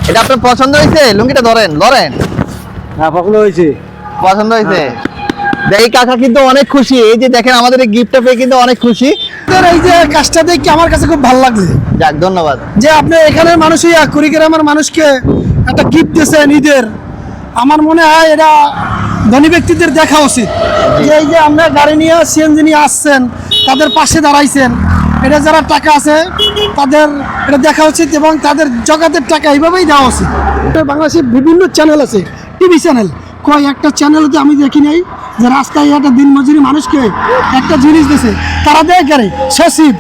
এটা আপনার পছন্দ হয়েছে? লুঙ্গিটা ধরেন ধরেন। হ্যাঁ, পছন্দ হয়েছে। পছন্দ হয়েছে? এই কাকা কিন্তু অনেক খুশি, এই যে দেখেন আমাদের এই গিফটটা পেয়ে কিন্তু অনেক খুশি। এই যে কাজটা দেখে আমার কাছে খুব ভালো লাগছে। যাক, ধন্যবাদ। যে আপনি এখানের মানুষই কুড়িগ্রামের মানুষকে একটা গিফট দিয়েছেন ঈদের, আমার মনে হয় এটা ধনী ব্যক্তিদের দেখা উচিত। যে এই যে আমরা গাড়ি নিয়ে সিএনজি নিয়ে আসছেন, তাদের পাশে দাঁড়াইছেন, এটা যারা টাকা আছে তাদের এটা দেখা উচিত এবং তাদের জগাতের টাকা এইভাবেই দেওয়া উচিত। বাংলাদেশে বিভিন্ন চ্যানেল আছে, টিভি চ্যানেল, একটা চ্যানেলতে আমি দেখি নাই যে রাস্তায় একটা দিনমজুরি মানুষকে একটা জিনিস দিয়েছে। তারা দেয় করে সচিব,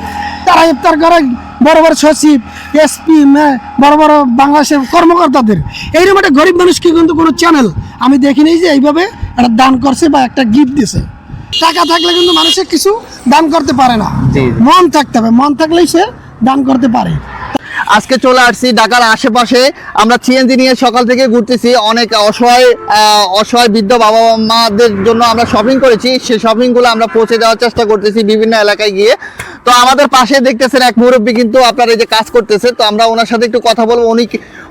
তারা ইফতার করে বড় বড় সচিব, এসপি, বড় বড় বাংলাদেশের কর্মকর্তাদের। এইরকম একটা গরিব মানুষকে কিন্তু কোনো চ্যানেল আমি দেখিনি যে এইভাবে একটা দান করছে বা একটা গিফট দিয়েছে। টাকা থাকলে কিন্তু মানুষের কিছু দান করতে পারে না, মন থাকতে হবে, মন থাকলেই সে দান করতে পারে। আজকে চলে আসছি ঢাকার আশেপাশে, আমরা সিএনজি নিয়ে সকাল থেকে ঘুরতেছি। অনেক অসহায় বৃদ্ধ বাবা মাদের জন্য আমরা শপিং করেছি, সেই শপিংগুলো আমরা পৌঁছে দেওয়ার চেষ্টা করতেছি বিভিন্ন এলাকায় গিয়ে। তো আমাদের পাশে দেখতেছেন এক মুরব্বী কিন্তু আপনার এই যে কাজ করতেছে, তো আমরা ওনার সাথে একটু কথা বলবো,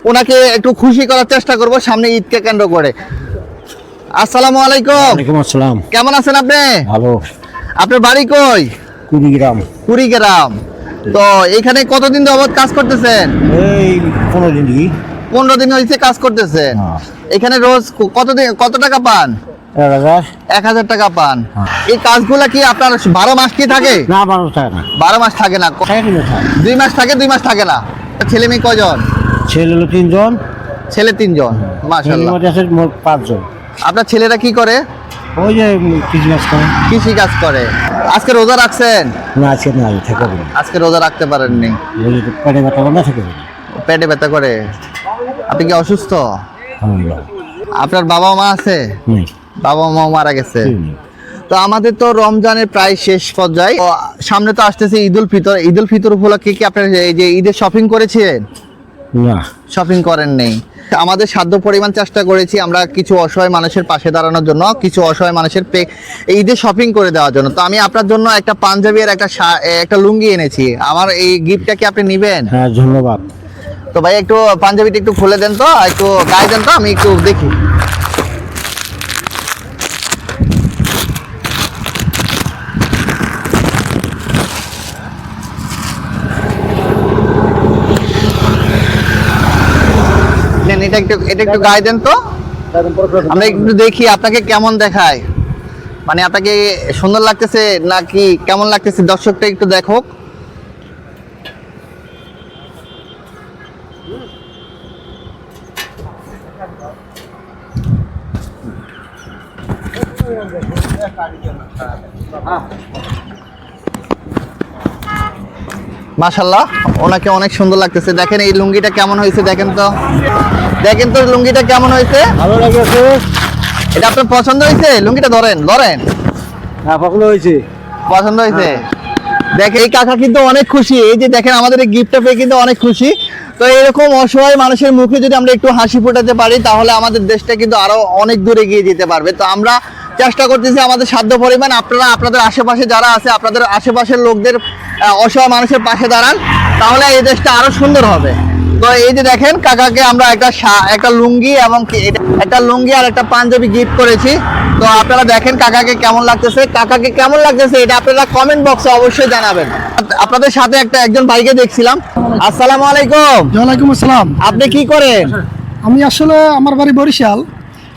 ওনাকে একটু খুশি করার চেষ্টা করব সামনে ঈদকে কেন্দ্র করে। আসসালামু আলাইকুম। ওয়ালাইকুম আসসালাম। কেমন আছেন আপনি? ভালো। আপনার বাড়ি কই? কুড়িগ্রাম। কুড়িগ্রাম। তো এখানে কতদিন যাবত কাজ করতেছেন? এই 15 দিন কি? 15 দিন হয়েছে কাজ করতেছেন। এখানে রোজ কত টাকা পান? 1000 টাকা পান। এই কাজগুলা কি আপনার 12 মাস কি থাকে? না, 12 টাকা না। 12 মাস থাকে না, 2 মাস থাকে, 2 মাস থাকে না। ছেলে মেয়ে কয়জন? ছেলে হলো 3 জন। ছেলে 3 জন, মাশাআল্লাহ। আছে মোট 5 জন। আপনার ছেলেরা কি করে? ওই যে কৃষি কাজ করে। আজকে রোজা রাখছেন? না, আজকে না, থাকে না। আজকে রোজা রাখতে পারেননি? পেটে ব্যথা না, থাকে না। পেটে ব্যথা করে? আপনি কি অসুস্থ? আপনার বাবা মা আছে? বাবা মা মারা গেছে। তো আমাদের তো রমজানের প্রায় শেষ পর্যায়ে, সামনে তো আসতেছে ঈদুল ফিতর। ঈদুল ফিতর উপলক্ষে কি আপনার এই যে ঈদের শপিং করেছেন? না, শপিং করেন নেই। আমাদের সাধ্য পরিমাণ চেষ্টা করেছি আমরা কিছু অসহায় মানুষের পাশে দাঁড়ানোর জন্য, কিছু অসহায় মানুষের ঈদে শপিং করে দেওয়ার জন্য। তো আমি আপনার জন্য একটা পাঞ্জাবি আর একটা লুঙ্গি এনেছি। আমার এই গিফটটা কি আপনি নেবেন? হ্যাঁ, ধন্যবাদ। তো ভাই একটু পাঞ্জাবিটা একটু খুলে দেন তো, একটু গায়ে দেন তো, আমি একটু দেখি। এটা একটু গায়ে দেন তো, আমরা একটু দেখি আপনাকে কেমন দেখায়। মানে আপনাকে সুন্দর লাগতেছে নাকি কেমন লাগতেছে, দর্শকটা একটু দেখো। মাশাআল্লাহ, ওনাকে অনেক সুন্দর লাগতেছে। দেখেন এই লুঙ্গিটা কেমন হয়েছে, দেখেন তো লুঙ্গিটা কেমন হয়েছে। ভালো লাগছে। এটা আপনার পছন্দ হয়েছে? লুঙ্গিটা ধরেন ধরেন। হ্যাঁ, পছন্দ হয়েছে। পছন্দ হয়েছে? দেখেন এই কাকা কিন্তু অনেক খুশি, এই যে দেখেন আমাদের এই গিফটটা পেয়ে কিন্তু অনেক খুশি। তো এরকম অসহায় মানুষের মুখে যদি আমরা একটু হাসি ফোটাতে পারি, তাহলে আমাদের দেশটা কিন্তু আরো অনেক দূরে এগিয়ে যেতে পারবে। তো আমরা চেষ্টা করতেছি আমাদের সাধ্য পরিমাণ, আপনারা আপনাদের আশেপাশে যারা আছে, আপনাদের আশেপাশের লোকদের অসহায় মানুষের পাশে দাঁড়ান, তাহলে এই দেশটা আরো সুন্দর হবে। তো এই যে দেখেন কাকাকে আমরা একটা লুঙ্গি এবং একটা লুঙ্গি আর একটা পাঞ্জাবি গিফট করেছি। তো আপনারা দেখেন কাকাকে কেমন লাগতেছে, এটা আপনারা কমেন্ট বক্সে অবশ্যই জানাবেন। আপনাদের সাথে একজন ভাইকে দেখছিলাম। আসসালামু আলাইকুম। ওয়ালাইকুম আসসালাম। আপনি কি করেন? আমি আসলে আমার বাড়ি বরিশাল,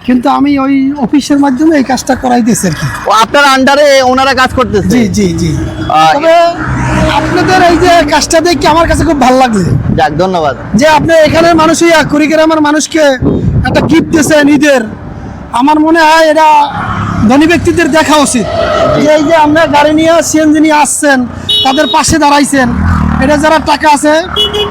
কিন্তু আমি ওই অফিসের মাধ্যমে এই কাজটা করাইতেছি আর কি। ও, আপনার আন্ডারে ওনারা কাজ করতেছে? জি জি জি। তবে আপনাদের এই যে কাজটা দেখে আমার কাছে খুব ভালো লাগছে। যাক, ধন্যবাদ। যে আপনি এখানের মানুষই কুড়িগ্রামের মানুষকে একটা গিফট দিয়েছেন ঈদের, আমার মনে হয় এটা ধনী ব্যক্তিদের দেখা উচিত। যে এই যে আমরা গাড়ি নিয়ে সিএনজি নিয়ে আসছেন, তাদের পাশে দাঁড়াইছেন, এটা যারা টাকা আছে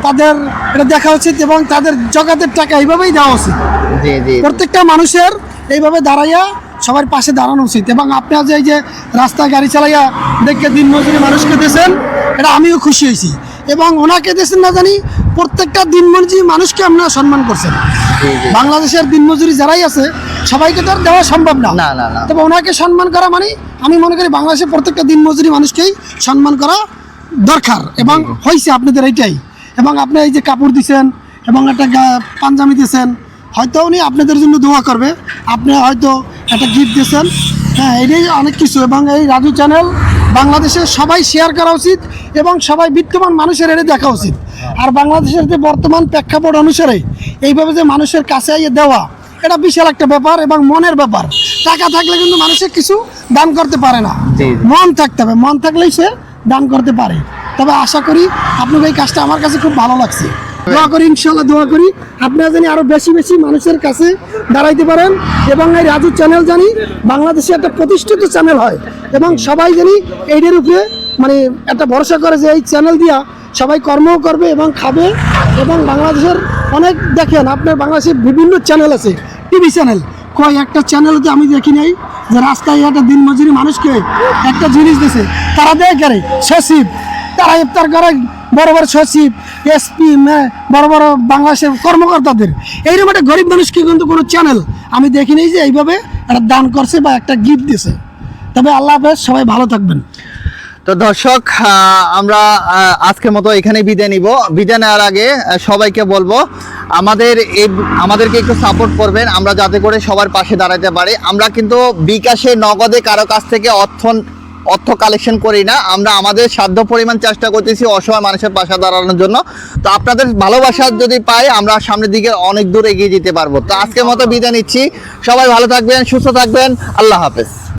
তাদের এটা দেখা উচিত এবং তাদের জগাতের টাকা এইভাবেই দেওয়া উচিত। জি জি। প্রত্যেকটা মানুষের এইভাবে দাঁড়াইয়া সবার পাশে দাঁড়ানো উচিত। এবং আপনি যে এই যে রাস্তায় গাড়ি চালাইয়া দেখে দিনমজুরি মানুষকে দিয়েছেন, এটা আমিও খুশি হয়েছি। এবং ওনাকে দিয়েছেন না জানি, প্রত্যেকটা দিনমজুরি মানুষকে আপনারা সম্মান করছেন। বাংলাদেশের দিনমজুরি যারাই আছে সবাইকে তো আর দেওয়া সম্ভব না। তবে ওনাকে সম্মান করা মানে আমি মনে করি বাংলাদেশের প্রত্যেকটা দিনমজুরি মানুষকেই সম্মান করা দরকার এবং হয়েছে আপনাদের এইটাই। এবং আপনি এই যে কাপড় দিচ্ছেন, এবং একটা পাঞ্জাবি দিয়েছেন, হয়তো উনি আপনাদের জন্য দোয়া করবে, আপনি হয়তো একটা গিফট দিয়েছেন। হ্যাঁ, এটাই অনেক কিছু। এবং এই রাজু চ্যানেল বাংলাদেশের সবাই শেয়ার করা উচিত এবং সবাই বিত্তমান মানুষের এটা দেখা উচিত। আর বাংলাদেশের যে বর্তমান প্রেক্ষাপট অনুসারে এইভাবে যে মানুষের কাছে দেওয়া, এটা বিশাল একটা ব্যাপার এবং মনের ব্যাপার। টাকা থাকলে কিন্তু মানুষের কিছু দান করতে পারে না, জি। মন থাকতে হবে, মন থাকলেই সে দান করতে পারে। তবে আশা করি আপনার এই কাজটা আমার কাছে খুব ভালো লাগছে। দোয়া করি, ইনশাল্লাহ দোয়া করি আপনারা জানি আরো বেশি বেশি মানুষের কাছে দাঁড়াইতে পারেন এবং এই রাজু চ্যানেল জানি বাংলাদেশে একটা প্রতিষ্ঠিত চ্যানেল হয় এবং সবাই জানি এইটার উপরে মানে একটা ভরসা করে যে এই চ্যানেল দিয়া সবাই কর্মও করবে এবং খাবে। এবং বাংলাদেশের অনেক দেখেন আপনার বাংলাদেশের বিভিন্ন চ্যানেল আছে, টিভি চ্যানেল, কয় একটা চ্যানেলতে আমি দেখি নাই যে রাস্তায় একটা দিনমজুরি মানুষকে একটা জিনিস দিয়েছে, তারা দেয় করে সচিব, তারা ইফতার করে বড় বড় সচিব, এসপি, বড় বড় বাংলাদেশের কর্মকর্তাদের। এইরকম একটা গরিব মানুষকে কিন্তু কোনো চ্যানেল আমি দেখিনি যে এইভাবে একটা দান করছে বা একটা গিফট দিয়েছে। তবে আল্লাহ হাফেজ, সবাই ভালো থাকবেন। তো দর্শক, আমরা আজকের মতো এখানে বিদায় নিব। বিদায় নেওয়ার আগে সবাইকে বলবো আমাদেরকে একটু সাপোর্ট করবেন, আমরা যাতে করে সবার পাশে দাঁড়াতে পারি। আমরা কিন্তু বিকাশে নগদে কারো কাছ থেকে অর্থ কালেকশন করি না, আমরা আমাদের সাধ্য পরিমাণ চেষ্টা করতেছি অসহায় মানুষের পাশে দাঁড়ানোর জন্য। তো আপনাদের ভালোবাসা যদি পাই, আমরা সামনের দিকে অনেক দূর এগিয়ে যেতে পারবো। তো আজকের মতো বিদায় নিচ্ছি, সবাই ভালো থাকবেন, সুস্থ থাকবেন, আল্লাহ হাফেজ।